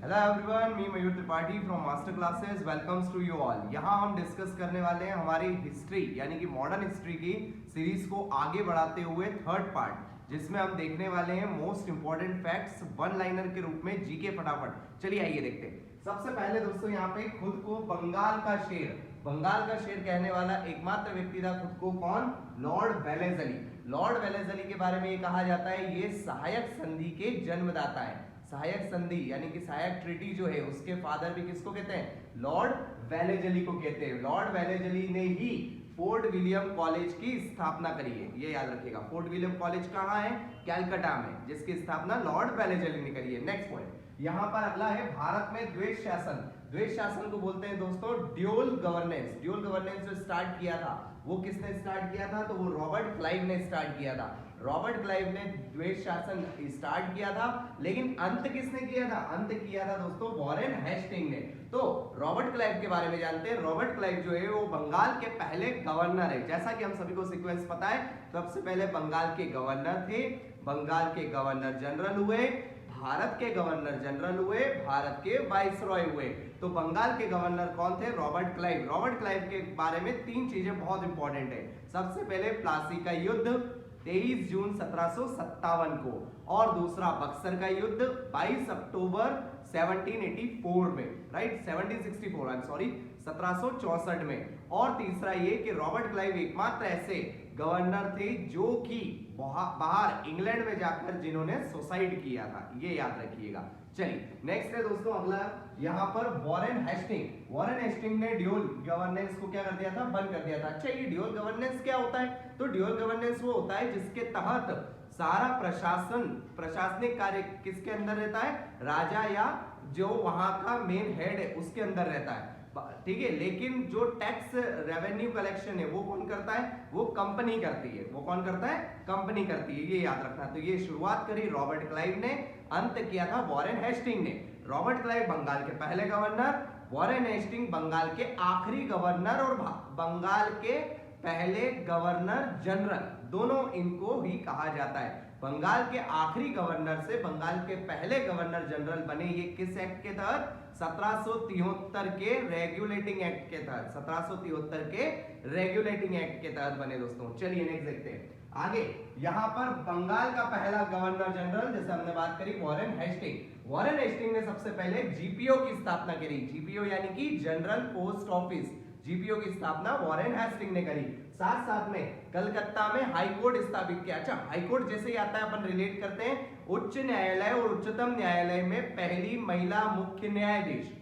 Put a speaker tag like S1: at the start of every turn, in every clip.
S1: Hello everyone, me Mayur Tripathi from Master Classes welcomes to you all. यहाँ हम discuss करने वाले हैं हमारी हिस्ट्री यानी कि मॉडर्न हिस्ट्री की सीरीज को आगे बढ़ाते हुए थर्ड पार्ट, जिसमें हम देखने वाले हैं most important facts one liner के रूप में जीके फटाफट। चलिए आइए देखते हैं। सबसे पहले दोस्तों यहाँ पे खुद को बंगाल का शेर कहने वाला एकमात्र व्यक्ति था खुद को, कौन? Lord Wellesley. लॉर्ड वेलेजली के बारे में ये कहा जाता है ये सहायक संधि के जन्मदाता है। सहायक संधि यानी कि सहायक ट्रीटी जो है उसके फादर भी किसको कहते हैं? लॉर्ड वेलेजली को कहते हैं। लॉर्ड वेलेजली ने ही फोर्ट विलियम कॉलेज की स्थापना करी है, ये याद रखिएगा। फोर्ट विलियम कॉलेज कहाँ है? कैलकाटा में, जिसकी स्थापना लॉर्ड वेलेजली ने करी है। नेक्स्ट पॉइंट यहाँ पर अगला है, भारत में द्वैत शासन। द्वैत शासन को बोलते हैं दोस्तों ड्यूल गवर्नेंस। ड्यूल गवर्नेंस जो स्टार्ट किया था वो किसने स्टार्ट किया था? तो वो रॉबर्ट क्लाइव ने स्टार्ट किया था। रॉबर्ट क्लाइव ने द्वैत शासन स्टार्ट किया था, लेकिन अंत किसने किया था? अंत किया था दोस्तों वॉरेन हेस्टिंग ने। तो रॉबर्ट क्लाइव के बारे में जानते हैं। रॉबर्ट क्लाइव जो है वो बंगाल के पहले गवर्नर है। जैसा कि हम सभी को सीक्वेंस पता है, सबसे पहले बंगाल के गवर्नर थे, बंगाल के गवर्नर जनरल हुए, भारत के गवर्नर जनरल हुए, भारत के वाइसरॉय हुए। तो बंगाल के गवर्नर कौन थे? Robert Clive. रॉबर्ट क्लाइव के बारे में तीन चीजें बहुत इंपॉर्टेंट है। सबसे पहले प्लासी का युद्ध 23 जून 1757 को, और दूसरा बक्सर का युद्ध 22 अक्टूबर 1784 में, राइट 1764 आई एम सॉरी 1764 में। और तीसरा ये कि रॉबर्ट क्लाइव एकमात्र ऐसे गवर्नर थे जो कि बाहर इंग्लैंड में जाकर जिन्होंने सुसाइड किया था, ये याद रखिएगा। चलिए नेक्स्ट है दोस्तों अगला, यहाँ पर वॉरेन हेस्टिंग। वॉरेन हेस्टिंग ने ड्यूल गवर्नेंस को क्या कर दिया था? बंद कर दिया था। अच्छा, ये ड्यूल गवर्नेंस क्या होता है? तो ड्यूल गवर्नेंस वो होता है जिसके तहत सारा प्रशासनिक कार्य किसके अंदर रहता है? राजा या जो वहां का मेन हेड है उसके अंदर रहता है, ठीक है। लेकिन जो टैक्स रेवेन्यू कलेक्शन है वो कौन करता है? वो कंपनी करती है। वो कौन करता है? कंपनी करती है, ये याद रखना। तो ये शुरुआत करी रॉबर्ट क्लाइव ने, अंत किया था वॉरेन हेस्टिंग ने। रॉबर्ट क्लाइव बंगाल के पहले गवर्नर, वॉरेन हेस्टिंग बंगाल के आखिरी गवर्नर और बंगाल के पहले गवर्नर जनरल, दोनों इनको ही कहा जाता है। बंगाल के आखिरी गवर्नर से बंगाल के पहले गवर्नर जनरल बने, ये किस एक्ट के तहत? 1773 के रेगुलेटिंग एक्ट के तहत। 1773 के रेगुलेटिंग एक्ट के तहत बने दोस्तों। चलिए नेक्स्ट देखते हैं आगे। यहां पर बंगाल का पहला गवर्नर जनरल, जैसे हमने बात करी, वॉरेन हेस्टिंग। वॉरेन हेस्टिंग ने सबसे पहले जीपीओ की स्थापना करी। जीपीओ यानी कि जनरल पोस्ट ऑफिस, जीपीओ की स्थापना वॉरेन हेस्टिंग ने करी। साथ साथ में कलकत्ता में हाई कोर्ट स्थापित किया। अच्छा, हाई कोर्ट जैसे ही आता है अपन रिलेट करते हैं उच्च न्यायालय और उच्चतम न्यायालय में पहली महिला मुख्य न्यायाधीश।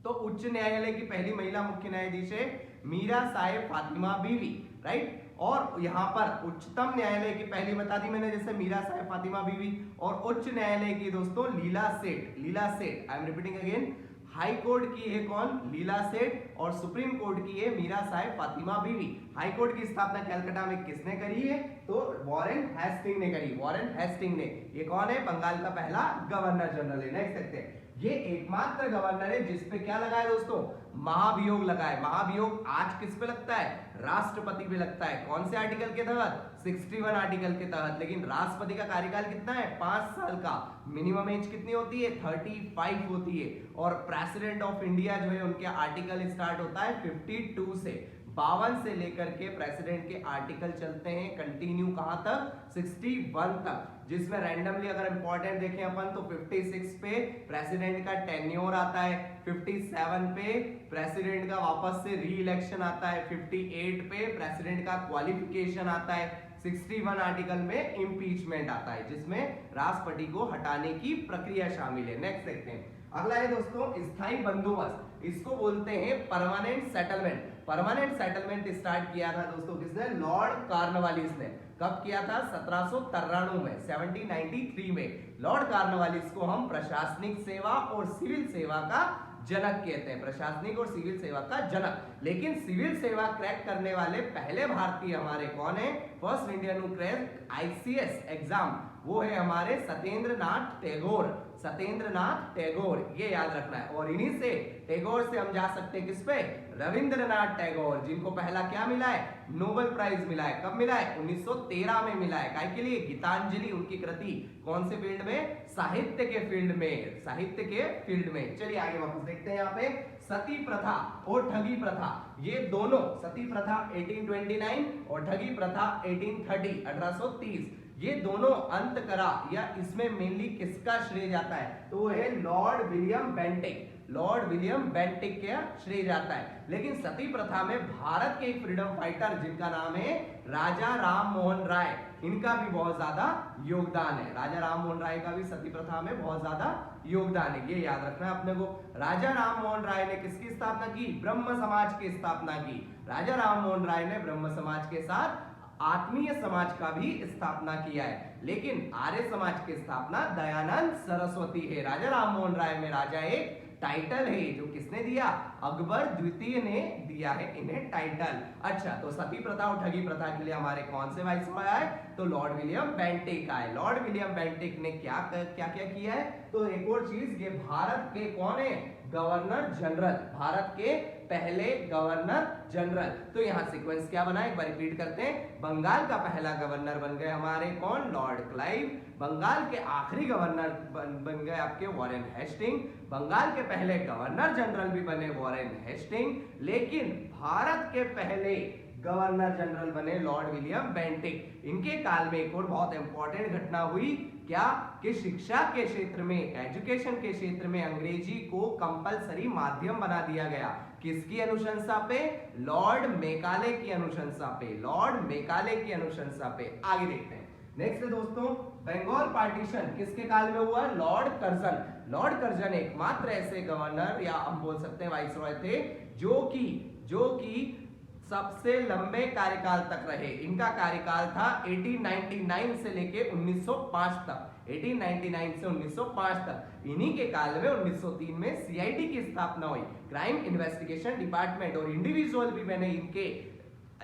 S1: तो उच्च न्यायालय की पहली महिला मुख्य न्यायाधीश है मीरा साहेब फातिमा बीवी, राइट। और यहाँ पर उच्चतम न्यायालय की पहली बता दी मैंने, जैसे मीरा साहेब फातिमा बीवी, और उच्च न्यायालय की दोस्तों लीला सेठ। लीला सेठ, I am repeating again, high court की है कौन? लीला सेठ, और सुप्रीम कोर्ट की है मीरा साहेब फातिमा बीवी। हाई कोर्ट की स्थापना कलकत्ता में किसने करी है? तो वॉरेन हेस्टिंग ने करी। वॉरेन हेस्टिंग ने, ये कौन है? बंगाल का पहला गवर्नर जनरल है। नेक्स्ट देखते हैं, ये एकमात्र गवर्नर है जिसपे क्या लगा है दोस्तों? महाभियोग लगा है। महाभियोग आज किस पे लगता है? राष्ट्रपति पे लगता है। कौन से आर्टिकल के तहत? 61 आर्टिकल के तहत। लेकिन राष्ट्रपति का कार्यकाल कितना है? 5 साल का। मिनिमम एज कितनी होती है? 35 होती है। और प्रेसिडेंट ऑफ इंडिया जो है उनके आर्टिकल स्टार्ट होता है 52 से। 52 से लेकर के प्रेसिडेंट के आर्टिकल चलते हैं कंटिन्यू कहां तक? 61 तक। जिसमें रैंडमली अगर इंपॉर्टेंट देखें अपन तो 56 पे प्रेसिडेंट का टेन्योर आता है, 57 पे प्रेसिडेंट का वापस से री इलेक्शन आता है, 58 पे प्रेसिडेंट का क्वालिफिकेशन आता है, 61 आर्टिकल में इंपीचमेंट आता है जिसमें राष्ट्रपति को हटाने की प्रक्रिया शामिल है। नेक्स्ट देखते हैं अगला है दोस्तों स्थायी बंदोबस्त। इसको बोलते हैं permanent settlement. Permanent settlement start किया था दोस्तों किसने? लॉर्ड कॉर्नवालिस ने। कब किया था? 1793 में, 1793 में। लॉर्ड कॉर्नवालिस को हम प्रशासनिक सेवा और सिविल सेवा का जनक कहते हैं। प्रशासनिक और सिविल सेवा का जनक। लेकिन सिविल सेवा क्रैक करने वाले पहले भारतीय हमारे कौन है? First Indian who crack ICS exam, वो है हमारे सत्येंद्र नाथ टैगोर। सत्येंद्रनाथ टैगोर, ये याद रखना है। और इन्हीं से टैगोर से हम जा सकते हैं किस पे, रविंद्रनाथ टैगोर, जिनको पहला क्या मिला है, नोबेल प्राइज मिला है। कब मिला है, 1913 में मिला है। काय के लिए, गीतांजलि उनकी कृति, कौन से फील्ड में, साहित्य के फील्ड में, साहित्य के फील्ड में। चलिए आगे वापस देखते हैं। यहाँ पे सती प्रथा और ठगी प्रथा, ये दोनों, सती प्रथा 1829 और ठगी प्रथा 1830 1830, ये दोनों अंत करा, या इसमें मेनली किसका श्रेय जाता है, तो वो है Lord William Bentinck, Lord William Bentinck का श्रेय जाता है। लेकिन सती प्रथा में भारत के एक फ्रीडम फाइटर जिनका नाम है राजा राम मोहन राय, इनका भी बहुत ज्यादा योगदान है। राजा राम मोहन राय का भी सती प्रथा में बहुत ज्यादा योगदान है, ये याद रखना है अपने को। राजा राम मोहन राय ने किसकी स्थापना की, ब्रह्म समाज की स्थापना की। राजा राम मोहन राय ने ब्रह्म समाज के साथ आत्मीय समाज का भी स्थापना किया है, लेकिन आर्य समाज की स्थापना दयानंद सरस्वती है। राजा राम मोहन राय में राजा एक टाइटल है, जो किसने दिया, अकबर द्वितीय ने दिया है इन्हें टाइटल। अच्छा, तो सती प्रथा और ठगी प्रथा के लिए हमारे कौन से वाइसरॉय आए, तो लॉर्ड विलियम बेंटिक आए। लॉर्ड विलियम बेंटिक ने क्या क्या किया है, तो एक और चीज, ये भारत के कौन है, गवर्नर जनरल, भारत के पहले गवर्नर जनरल। तो यहाँ सीक्वेंस क्या बना, एक बार रिपीट करते हैं। बंगाल का पहला गवर्नर बन गए हमारे कौन, लॉर्ड क्लाइव। बंगाल के आखिरी गवर्नर बन गए आपके वॉरेन हेस्टिंग। बंगाल के पहले गवर्नर जनरल भी बने वॉरेन हेस्टिंग, लेकिन भारत के पहले गवर्नर जनरल बने लॉर्ड विलियम बेंटिक। इनके काल में एक और बहुत इंपॉर्टेंट घटना हुई, क्या कि शिक्षा के क्षेत्र में, एजुकेशन के क्षेत्र में अंग्रेजी को कंपलसरी माध्यम बना दिया गया। किसकी अनुशंसा पे, लॉर्ड मेकाले की अनुशंसा पे, लॉर्ड मेकाले की अनुशंसा पे। आगे देखते हैं। नेक्स्ट है दोस्तों, बंगाल पार्टीशन किसके काल में हुआ, लॉर्ड कर्जन। लॉर्ड कर्जन एकमात्र ऐसे गवर्नर या हम बोल सकते हैं वाइसरॉय थे जो कि सबसे लंबे कार्यकाल तक रहे। इनका कार्यकाल था 1899 से लेके 1905 तक, 1899 से 1905 तक। इन्हीं के काल में 1903 में सीआईडी की स्थापना हुई, क्राइम इन्वेस्टिगेशन डिपार्टमेंट। और इंडिविजुअल भी मैंने इनके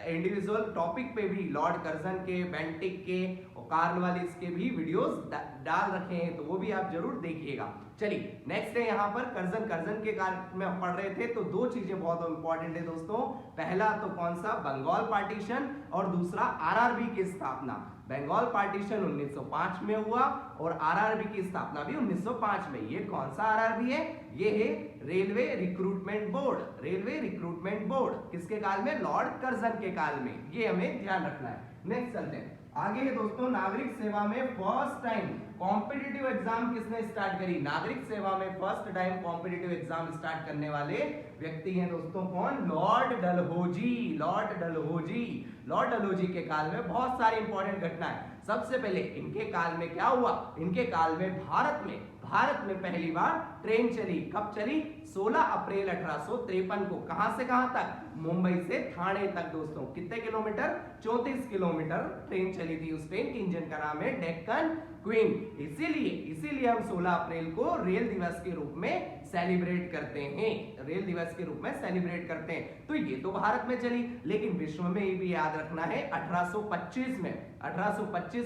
S1: इंडिविजुअल टॉपिक पे भी लॉर्ड कर्जन के, बेंटिक के और कार्नवालिस के भी वीडियोस डाल रखे हैं, तो वो भी आप जरूर देखिएगा। चलिए नेक्स्ट है यहाँ पर कर्जन के काल में हम पढ़ रहे थे, तो दो चीजें बहुत इंपॉर्टेंट है दोस्तों। पहला तो कौन सा, बंगाल पार्टीशन, और दूसरा आरआरबी की स्थापना। बंगाल पार्टीशन 1905 में हुआ और आरआरबी की स्थापना भी 1905 में। ये कौन सा आरआरबी है, ये है railway recruitment board. Railway recruitment board किसके काल में, लॉर्ड कर्जन के काल में, ये हमें ध्यान रखना है। नेक्स्ट चलते हैं आगे है दोस्तों, नागरिक सेवा में फर्स्ट टाइम कॉम्पिटिटिव एग्जाम किसने स्टार्ट करी। नागरिक सेवा में first time competitive exam start करने वाले व्यक्ति हैं दोस्तों कौन, Lord Dalhousie. Lord Dalhousie, Lord Dalhousie के काल में बहुत सारी इंपॉर्टेंट घटनाएं। सबसे पहले इनके काल में क्या हुआ, इनके काल में भारत में पहली बार ट्रेन चली। कब चली, 16 अप्रैल 1853 को। कहां से कहां तक, मुंबई से ठाणे तक दोस्तों। कितने किलोमीटर, 34 किलोमीटर ट्रेन चली थी। उस ट्रेन के इंजन का नाम है डेक्कन क्वीन। इसीलिए हम 16 अप्रैल को रेल दिवस के रूप में सेलिब्रेट करते हैं, रेल दिवस के रूप में सेलिब्रेट करते हैं। तो ये तो भारत में चली, लेकिन विश्व में भी याद रखना है 1825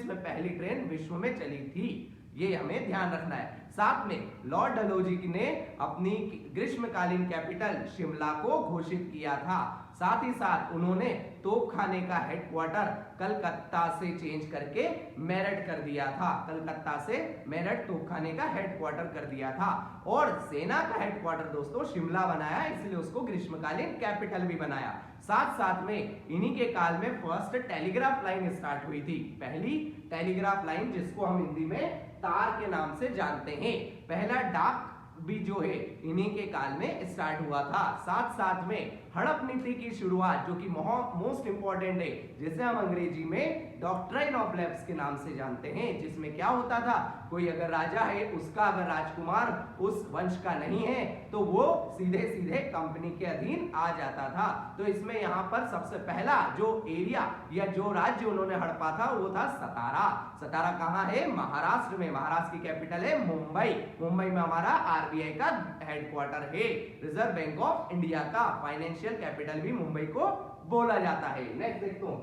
S1: में पहली ट्रेन विश्व में चली थी, ये हमें ध्यान रखना है। साथ में लॉर्ड डलहौजी ने अपनी ग्रीष्मकालीन कैपिटल शिमला को घोषित किया था। साथ ही साथ उन्होंने तोपखाने का हेडक्वार्टर कलकत्ता से चेंज करके मेरठ कर दिया था। कलकत्ता से मेरठ तोपखाने का हेडक्वार्टर कर दिया था। और सेना का हेडक्वार्टर दोस्तों शिमला बनाया, इसलिए उसको ग्रीष्मकालीन कैपिटल भी बनाया। साथ में इन्हीं के काल में फर्स्ट टेलीग्राफ लाइन स्टार्ट हुई थी। पहली टेलीग्राफ लाइन, जिसको हम हिंदी में तार के नाम से जानते हैं। पहला डाक भी जो है इन्हीं के काल में स्टार्ट हुआ था। साथ में हड़प नीति की शुरुआत, जो कि मोस्ट इंपॉर्टेंट है, जिसे हम अंग्रेजी में डॉक्ट्राइन ऑफ लैप्स के नाम से जानते हैं। जिसमें क्या होता था, कोई अगर राजा है, उसका अगर राजकुमार उस वंश का नहीं है, तो वो सीधे कंपनी के अधीन आ जाता था। तो इसमें यहाँ पर सबसे पहला जो एरिया या जो राज्य उन्होंने हड़पा था वो था सतारा। सतारा कहाँ है, महाराष्ट्र में। महाराष्ट्र की कैपिटल है मुंबई। मुंबई में हमारा आरबीआई का हेडक्वार्टर है, रिजर्व बैंक ऑफ इंडिया का। फाइनेंशियल कैपिटल भी मुंबई को बोला जाता है। नेक्स्ट देखते हैं,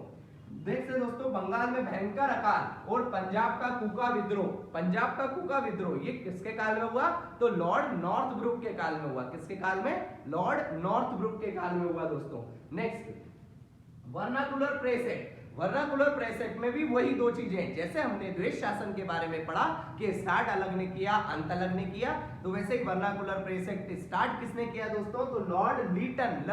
S1: देखते दोस्तों, बंगाल में भयंकर अकाल और पंजाब का कूका विद्रोह। पंजाब का कूका विद्रोह ये किसके काल में हुआ? तो लॉर्ड नॉर्थब्रुक के काल में हुआ। किसके काल में? लॉर्ड नॉर्थब्रुक के काल में हुआ दोस्तों। Next, vernacular press act. Vernacular press act में भी वही दो चीजें, जैसे हमने द्वेष शासन के बारे में पढ़ा कि स्टार्ट अलग ने किया, अंत अलग ने किया, तो वैसे ही वर्नाकुलर प्रेस एक्ट स्टार्ट किसने किया दोस्तों? तो लॉर्ड लीटन,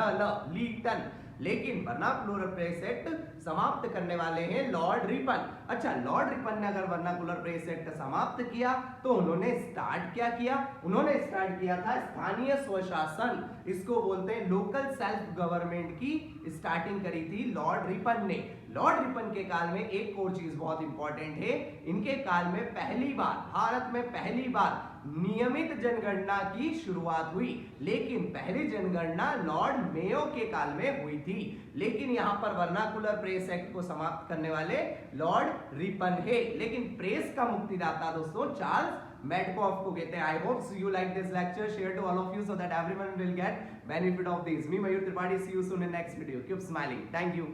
S1: लीटन। लेकिन वर्नाकुलर प्रेस एक्ट समाप्त करने वाले हैं लॉर्ड रिपन। अच्छा, लॉर्ड रिपन ने अगर वर्नाकुलर प्रेस एक्ट समाप्त किया तो उन्होंने स्टार्ट क्या किया? उन्होंने स्टार्ट किया था स्थानीय स्वशासन, इसको बोलते हैं लोकल सेल्फ गवर्नमेंट की स्टार्टिंग करी थी लॉर्ड रिपन ने। लॉर्ड रिपन के काल में एक और चीज बहुत इंपॉर्टेंट है, इनके काल में पहली बार, भारत में पहली बार नियमित जनगणना की शुरुआत हुई। लेकिन पहली जनगणना लॉर्ड मेयो के काल में हुई थी। लेकिन यहां पर वर्नाकुलर प्रेस एक्ट को समाप्त करने वाले लॉर्ड रिपन है। लेकिन प्रेस का मुक्तिदाता दोस्तों चार्ल्स मैडकॉफ को कहते हैं। I hope you like this lecture, share to all of you so that everyone will get benefit of this. Me Mayur Tripathi, see you soon in next video. Keep smiling. Thank you.